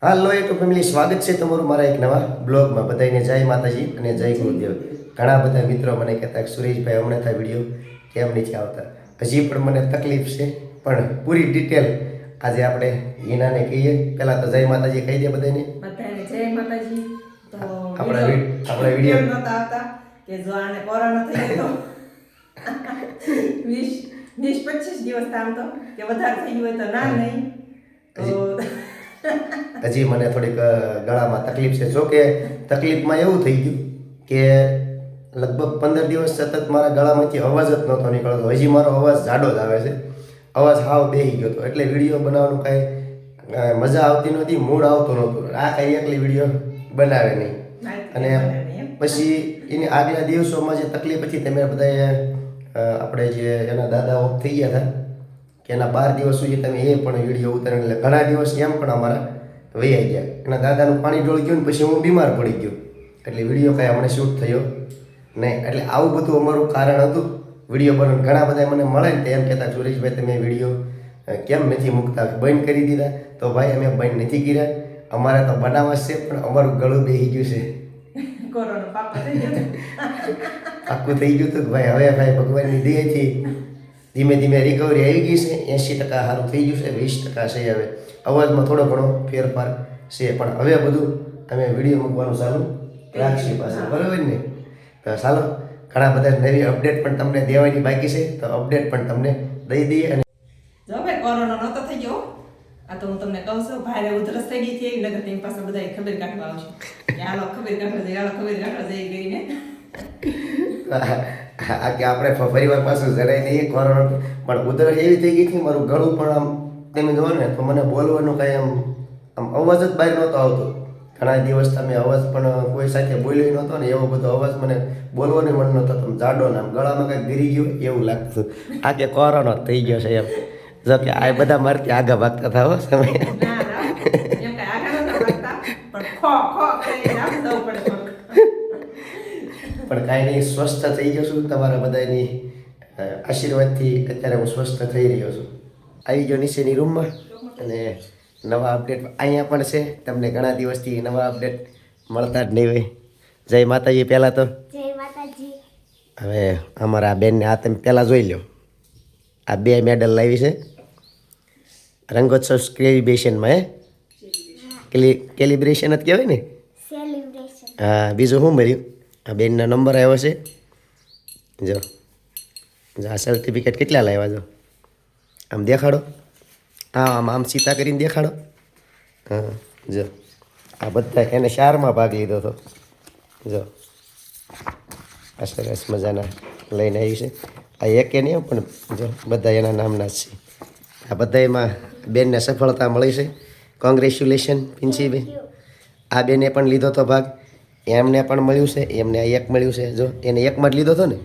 હાલો YouTube family, સ્વાગત છે તમારું મારા એક નવા બ્લોગમાં. બધાને જય માતાજી અને જય ગુરુદેવ. ઘણા બધા મિત્રો મને કહેતા કે સુરેશભાઈ હમણાં થાય વિડીયો કેમ નથી આવતા. હજી પણ મને તકલીફ છે, પણ પૂરી ડિટેલ આજે આપણે હિનાને કહીએ. પહેલાં તો જય માતાજી કહી દે બધાને. જય માતાજી. તો આપણે વિડીયો નહોતા આવતા કે જો આને કોરોના થઈ ગયો 20-25 દિવસ આમ તો કે વધારે થઈ ગયું હોય તો ના નહીં તો હજી મને થોડીક ગળામાં તકલીફ છે. જો કે તકલીફમાં એવું થઈ ગયું કે લગભગ 15 દિવસ સતત મારા ગળામાંથી અવાજ જ નહોતો નીકળતો. હજી મારો અવાજ જાડો જ આવે છે, અવાજ હાવ બેસી ગયો હતો. એટલે વિડીયો બનાવવાનું કાંઈ મજા આવતી નહોતી, મૂડ આવતો નહોતો. આ કાંઈ એકલી વિડીયો બનાવે નહીં. અને પછી એની આગલા દિવસોમાં જે તકલીફ હતી, તમે બધાએ આપણે જે એના દાદા ઓફ થઈ ગયા હતા કે એના 12 દિવસ સુધી તમે એ પણ વિડીયો ઉતારે, એટલે ઘણા દિવસ એમ પણ અમારા વૈયા ગયા. એના દાદાનું પાણી ઢોળી ગયું ને પછી હું બીમાર પડી ગયો, એટલે વિડીયો કાંઈ હમણાં શૂટ થયો નહીં. એટલે આવું બધું અમારું કારણ હતું વિડીયો બનાવવાનું. ઘણા બધા મને મળે ને એમ કહેતા સુરેશભાઈ તમે વિડીયો કેમ નથી મૂકતા, બંધ કરી દીધા. તો ભાઈ અમે બંધ નથી કર્યા, અમારે તો બનાવવા છે, પણ અમારું ગળું બેસી ગયું છે. કોરોના પાક્કો થઈ ગયો પાક્કું થઈ ગયું હતું ભાઈ. હવે ભાઈ ભગવાનની દયાથી ધીમે ધીમે રિકવરી આવી ગઈ છે. 80% સારું થઈ ગયું છે, 20% છે. હવે અવાજમાં થોડો ઘણો ફેરફાર છે, પણ હવે બધું અમે વિડીયો મૂકવાનું ચાલુ રાખીએ પાસે, બરાબર ને? તો ચાલો, ઘણા બધા નવી અપડેટ પણ તમને દેવાની બાકી છે, તો અપડેટ પણ તમને દઈ દઈએ. અને જો ભાઈ કોરોના નહોતો થઈ ગયો, આ તો હું તમને કહું છું, ભારે ઉધરસ થઈ ગઈ હતી. નગર તેની પાસે બધા ખબર કાઢવા આવશે કે હાલો ખબર કાઢવા જઈએ, હાલો ખબર કાઢવા જઈએ કરીને આ કે આપણે પરિવાર પાસે જરાય નહીં કોરોના, પણ ઉધરસ એવી થઈ ગઈ હતી, મારું ગળું પણ આમ તમે જોવો ને તો મને બોલવાનું કાંઈ આમ અવાજ જ બહાર નહોતો આવતો. ઘણા દિવસ તમે અવાજ પણ કોઈ સાથે બોલ્યો નહોતો ને, એવો બધો અવાજ મને બોલવાનો મન નહોતો. તમે જાડો ને આમ ગળામાં કંઈક ગીરી ગયું એવું લાગતું. આ કે કોરોના થઈ ગયો છે એમ. જો કે આ બધા મારથી આગા ભાગતા હતા હો સમય. પણ કાંઈ નહીં, સ્વસ્થ થઈ ગયો છું તમારા બધાની આશીર્વાદથી. અત્યારે હું સ્વસ્થ થઈ રહ્યો છું. આવી ગયો નીચેની રૂમમાં અને નવા અપડેટ અહીંયા પણ છે. તમને ઘણા દિવસથી નવા અપડેટ મળતા જ નહીં હોય. જય માતાજી. પહેલાં તો જય માતાજી. હવે અમારા આ બેનને આ તમે પહેલાં જોઈ લો, આ 2 મેડલ લાવી છે રંગોત્સવ સેલિબ્રેશનમાં. કેલિબ્રેશન જ કહેવાય ને. સેલિબ્રેશન. હા, બીજું શું મળ્યું? આ બેનનો નંબર આવ્યો છે. જો આ સર્ટિફિકેટ કેટલા લાવ્યા? જો આમ દેખાડો. હા, આમ સીતા કરીને દેખાડો. હા, જો આ બધા એને 4માં ભાગ લીધો હતો. જો આ સરસ મજાના લઈને આવી છે. આ એકે નહીં પણ જો બધા એના નામના જ છે. આ બધામાં બેનને સફળતા મળી છે. કોંગ્રેચ્યુલેશન પિન્સીબેન. આ બેને પણ લીધો હતો ભાગ, એમને પણ મળ્યું છે, એમને આ 1 મળ્યું છે. જો એને 1માં જ લીધો હતો ને.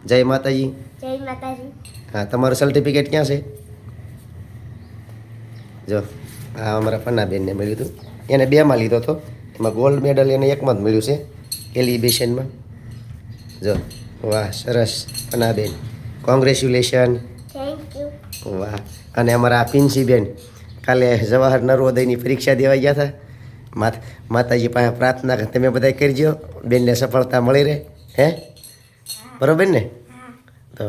જય માતાજી. જય માતાજી. હા, તમારું સર્ટિફિકેટ ક્યાં છે? જો આ અમારા પન્નાબેનને મળ્યું હતું, એને 2માં લીધો હતો. એમાં ગોલ્ડ મેડલ એને 1માં જ મળ્યું છે કેલિબ્રેશનમાં. જો વાહ, સરસ પન્નાબેન, કોંગ્રેચ્યુલેશન. Thank you. વાહ. અને અમારા પિન્સીબેન કાલે જવાહર નર્મોદયની પરીક્ષા દેવા ગયા હતા. માતાજી પાસે પ્રાર્થના તમે બધા કરજો, બેનને સફળતા મળી રહે. હે, બરોબર ને? તો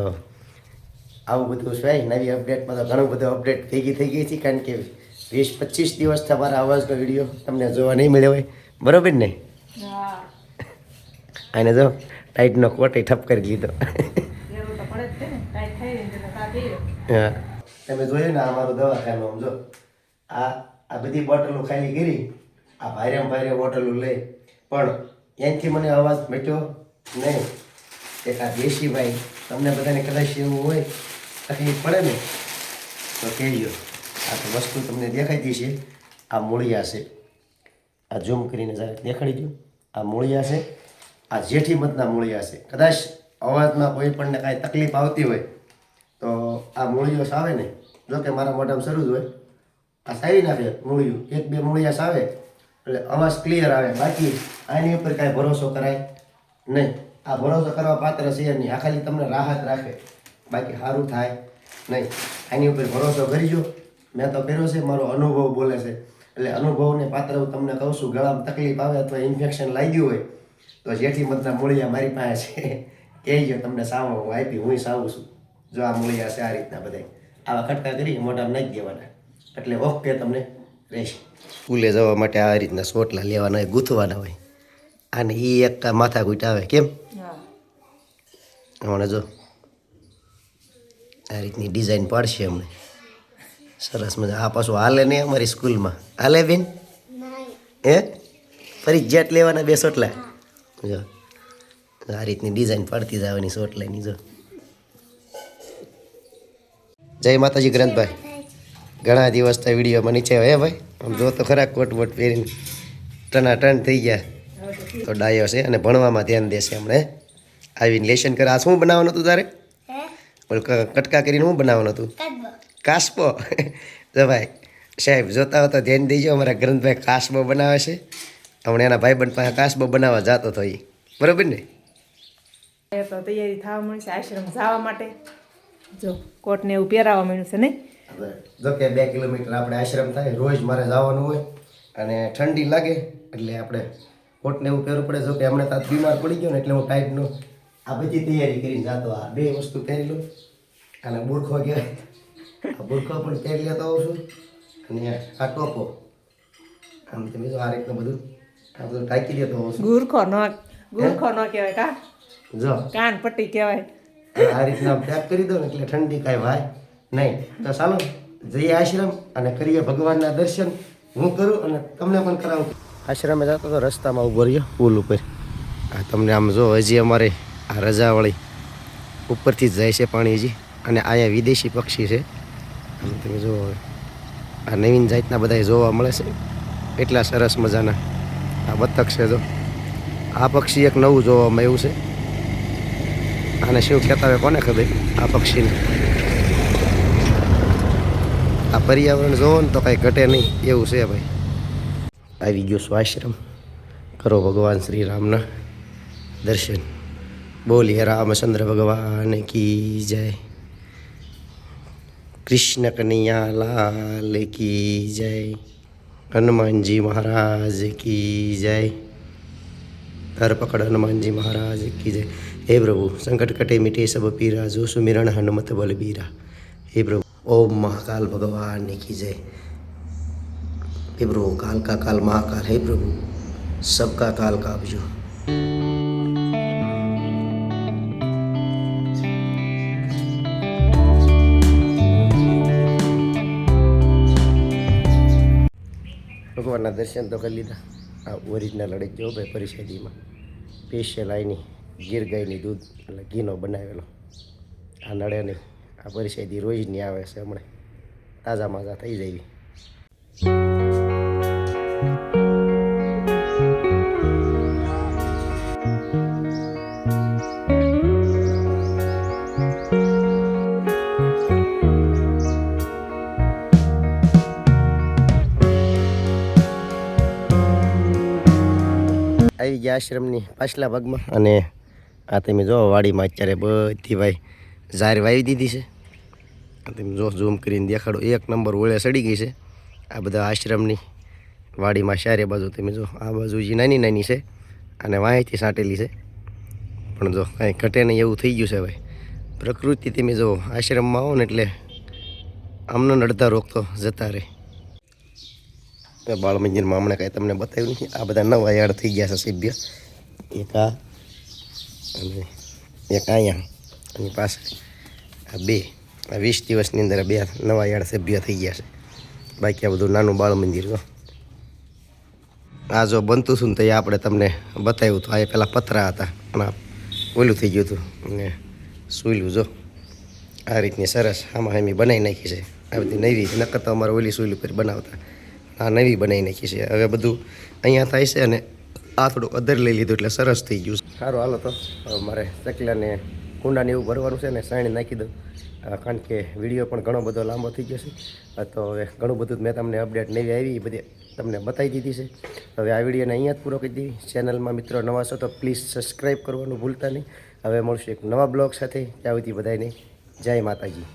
આવું બધું છે. નવી અપડેટમાં તો ઘણું બધું અપડેટ થઈ ગઈ છે, કારણ કે 20-25 દિવસ તમારા અવાજનો વિડીયો તમને જોવા નહીં મળ્યો હોય, બરોબર ને? અને જો ટાઈટનો કોટ ઠપ કરી લીધો. હા, તમે જોયું ને અમારું દવાખાનું. જો આ બધી બોટલો ખાલી કરી, આ ભારે બોટલો લઈ, પણ એનાથી મને અવાજ મટ્યો નહીં. એક આ દેશીભાઈ, તમને બધાને કદાચ એવું હોય તકલીફ પડે ને તો કહેજો. આ તો વસ્તુ તમને દેખાતી છે, આ મૂળિયા છે. આ ઝૂમ કરીને જરા દેખાડી દઉં. આ મૂળિયા છે, આ જેઠીમતના મૂળિયા છે. કદાચ અવાજમાં કોઈ પણને કાંઈ તકલીફ આવતી હોય તો આ મૂળિયો સાવે ને, જો કે મારા મોઢામાં શરૂ જ હોય, આ સાવી નાખે મૂળિયું. 1-2 મૂળિયા સાવે એટલે અવાજ ક્લિયર આવે. બાકી આની ઉપર કાંઈ ભરોસો કરાય નહીં. આ ભરોસો કરવા પાત્ર છે નહીં. આ ખાલી તમને રાહત રાખે, બાકી સારું થાય નહીં. આની ઉપર ભરોસો કરજો. મેં તો કર્યો છે, મારો અનુભવ બોલે છે. એટલે અનુભવને પાત્ર હું તમને કહું છું, ગળામાં તકલીફ આવે અથવા ઇન્ફેક્શન લાગ્યું હોય તો જેઠી મધના મૂળિયા મારી પાસે છે, કહેજો તમને સાવો હું આપી, હું સાવું છું. જો આ મૂળિયા છે આ રીતના બધા આવા ખટકા કરી મોઢામાં નાખી દેવાના એટલે ઓકે તમને રહેશે. સ્કૂલે જવા માટે આ રીતના સોટલા લેવાના હોય, ગૂંથવાના હોય, અને એ એક માથાકૂટ આવે. કેમ હમણાં જો આ રીતની ડિઝાઇન પાડશે અમને સરસ મજા. આ પાછું હાલે નહીં અમારી સ્કૂલમાં, હાલે બેન? હે ફરજિયાત લેવાના 2 સોટલા. જો આ રીતની ડિઝાઇન પાડતી જવાની સોટલાની. જો જય માતાજી ગ્રંથભાઈ, ઘણા દિવસથી વિડીયોમાં નીચે હે ભાઈ, આમ જો તો ખરા કોટ વોટ પહેરીને ટનાટન થઈ ગયા. તો ડાયો છે અને ભણવામાં ધ્યાન દેશે હમણાં. આવીને લેશન કરે. આ શું બનાવવાનું હતું તારે? કટકા કરીને શું બનાવવાનું હતું? કાસબો. જો ભાઈ સાહેબ જોતા હો તો ધ્યાન દેજો, અમારા ગ્રંથભાઈ કાસબો બનાવે છે. હમણાં એના ભાઈબંધ પાસે કાસબો બનાવવા જતો હતો એ, બરોબર ને? તો તૈયારી થવા મળશે આશ્રમ જવા માટે. જો કોટ ને એવું પહેરાવા મળ્યું છે નહીં? જો કે 2 કિલોમીટર આપણે આશ્રમ થાય, રોજ મારે જવાનું હોય અને ઠંડી લાગે એટલે આપણે કોટને એવું પહેરવું પડે. જો કે હમણાં ત્યાં બીમાર પડી ગયો ને એટલે હું ટાઈટનું આ બધી તૈયારી કરીને જતો. આ 2 વસ્તુ પહેરી લઉં અને બુરખો કહેવાય, આ બુરખો પણ પહેરી લેતો હોઉં છું અને આ ટોપો આમ તમે જો આ રીતનું બધું આ બધું ઢાંકી દેતો હોઉં છું. ગુરખો ન કહેવાય કા, જો કાન પટ્ટી કહેવાય. આ રીતના પેક કરી દો ને એટલે ઠંડી કાંઈ ભાઈ નહીં. તો ચાલો જઈએ આશ્રમ અને કરીએ ભગવાનના દર્શન. હું કરું અને તમને પણ કરાવું. આશ્રમે જતો તો રસ્તામાં ઉભો રહ્યો પુલ ઉપર. આ તમને આમ જો હજી અમારે આ રજાવાળી ઉપરથી જ જાય છે પાણી હજી, અને અહીંયા વિદેશી પક્ષી છે. આમ તમે જુઓ આ નવીન જાતના બધા જોવા મળે છે, એટલા સરસ મજાના. આ બતક છે. જો આ પક્ષી એક નવું જોવામાં આવ્યું છે. આને શું કહેતા હોય કોને ખબર આ પક્ષીને. આ પર્યાવરણ જોવો ને તો કાંઈ ઘટે નહીં એવું છે ભાઈ. આવી ગયો છું આશ્રમ. કરો ભગવાન શ્રી રામના દર્શન. બોલીએ રામચંદ્ર ભગવાન કી જય, કૃષ્ણ કનૈયા લાલ કી જય, હનુમાનજી મહારાજ કી જય. ધરપકડ હનુમાનજી મહારાજ કી જય. हे प्रभु संकट कटे मिटे सब पीरा, जो सुमिरन हनुमत बलबीरा. हे प्रभु ओम महाकाल भगवान की जय. हे प्रभु काल का काल महाकाल. हे प्रभु सबका काल काबजू. ભગવાનના દર્શન તો કરી લીધા. આ ઓરિજિનલ અડે જો ભાઈ પરિષદીમાં સ્પેશિયલ આઈની ગીર ગાયની દૂધ એટલે ઘીનો બનાવેલો. આ નળે નહીં, આ પરિષદી રોજની આવે છે. હમણાં તાજા માજા થઈ જાય. આવી ગયા આશ્રમની પાછલા ભાગમાં. અને આ તમે જો વાડીમાં અત્યારે બધી ભાઈ ઝાર વાવી દીધી છે. તમે જો ઝૂમ કરીને દેખાડો, 1 નંબર ઓળે સડી ગઈ છે. આ બધા આશ્રમની વાડીમાં ચારે બાજુ તમે જો, આ બાજુ જે નાની નાની છે અને વાંહેથી સાંટેલી છે, પણ જો કાંઈ ઘટે નહીં એવું થઈ ગયું છે ભાઈ. પ્રકૃતિ તમે જો આશ્રમમાં આવો ને એટલે આમનો અડધા રોગ તો જતા રહે. બાળ મંદિરમાં હમણાં કાંઈ તમને બતાવ્યું નથી. આ બધા નવા યાર્ડ થઈ ગયા છે સભ્ય. એક આ અને એક અહીંયા એની પાસે આ 2. આ 20 દિવસની અંદર 2 નવા યાર્ડ સભ્ય થઈ ગયા છે. બાકી આ બધું નાનું બાળ મંદિર. જો આ જો બનતું હતું ને તો એ આપણે તમને બતાવ્યું હતું. આ પહેલાં પતરા હતા અને ઓલું થઈ ગયું હતું અને સુઈલું જો આ રીતની સરસ આમાં એમી બનાવી નાખી છે. આ બધી નવી નકર તો અમારે ઓલી સુઈલ ઉપર બનાવતા, આ નવી બનાવી નાખી છે. હવે બધું અહીંયા થાય છે અને આ થોડું અધર લઈ લીધું એટલે સરસ થઈ ગયું. સારું હાલો તો હવે મારે ચકલાને કુંડાને એવું ભરવાનું છે ને સાણી નાખી દઉં, કારણ કે વિડીયો પણ ઘણો બધો લાંબો થઈ ગયો છે. તો હવે ઘણું બધું મેં તમને અપડેટ નવી આવી એ બધી તમને બતાવી દીધી છે. હવે આ વિડીયોને અહીંયા જ પૂરો કરી દીધી. ચેનલમાં મિત્રો નવા છો તો પ્લીઝ સબસ્ક્રાઈબ કરવાનું ભૂલતા નહીં. હવે મળશું એક નવા બ્લોગ સાથે. ત્યાં સુધી બધાને જય માતાજી.